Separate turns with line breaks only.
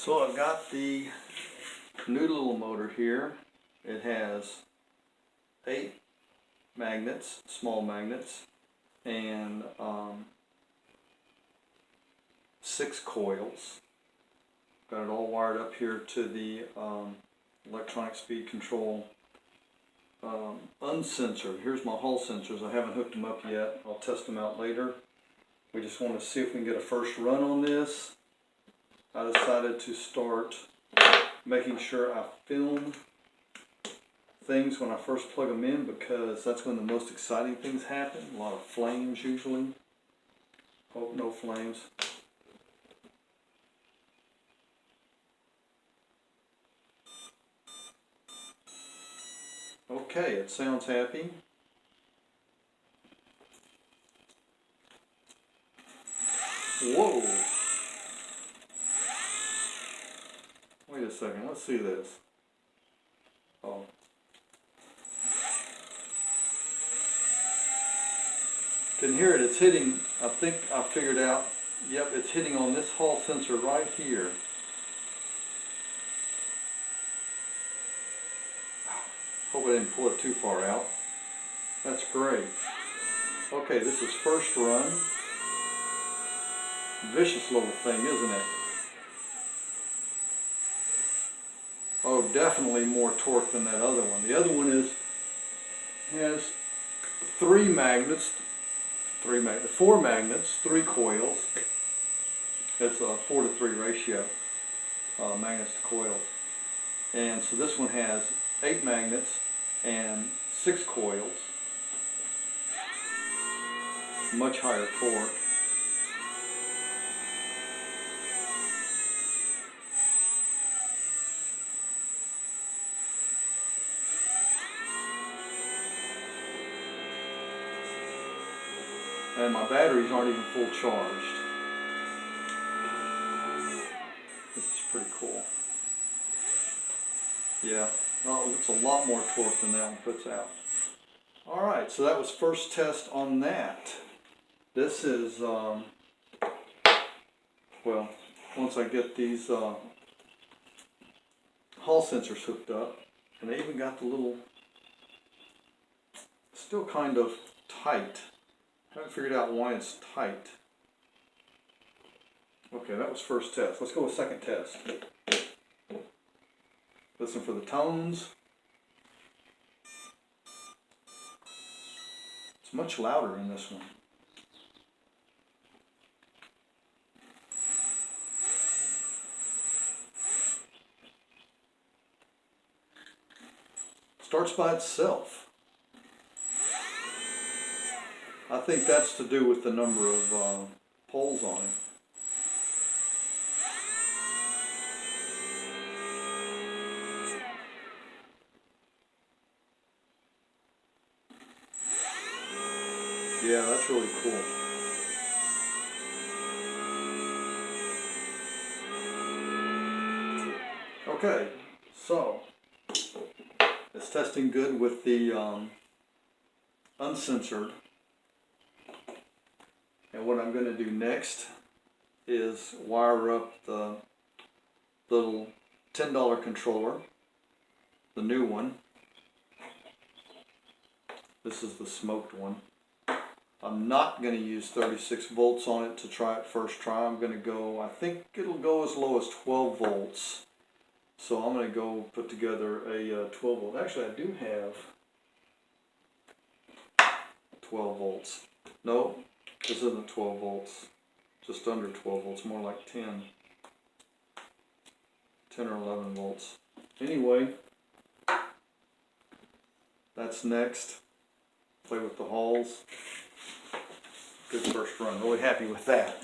So I've got the new little motor here. It has 8 magnets, small magnets, and 6 coils. Got it all wired up here to the electronic speed control uncensored. Here's my Hall sensors. I haven't hooked them up yet. I'll test them out later. We just want to see if we can get a first run on this. I decided to start making sure I film things when I first plug them in, because that's when the most exciting things happen. A lot of flames usually. Hope no flames. Okay, it sounds happy. Whoa! Wait a second, let's see this. Oh. Can hear it, it's hitting, I think I figured out, yep, it's hitting on this Hall sensor right here. Hope I didn't pull it too far out. That's great. Okay, this is first run. Vicious little thing, isn't it? Oh, definitely more torque than that other one. The other one has 4 magnets, 3 coils. It's a 4:3 ratio, magnets to coils. And so this one has 8 magnets and 6 coils. Much higher torque. And my batteries aren't even full charged. This is pretty cool. Yeah, oh, it's a lot more torque than that one puts out. Alright, so that was first test on that. This is, well, once I get these Hall sensors hooked up, and they even got the little, still kind of tight. Haven't figured out why it's tight. Okay, that was first test. Let's go with second test. Listen for the tones. It's much louder in this one. Starts by itself. I think that's to do with the number of poles on it. Yeah, that's really cool. Okay, so it's testing good with the uncensored. And what I'm going to do next is wire up the little $10 controller, the new one. This is the smoked one. I'm not going to use 36 volts on it to try it first try. I'm going to go, I think it'll go as low as 12 volts. So I'm going to go put together a 12 volt. Actually, I do have 12 volts. No, this isn't 12 volts. Just under 12 volts, more like 10 or 11 volts. Anyway, that's next. Play with the Halls. Good first run. Really happy with that.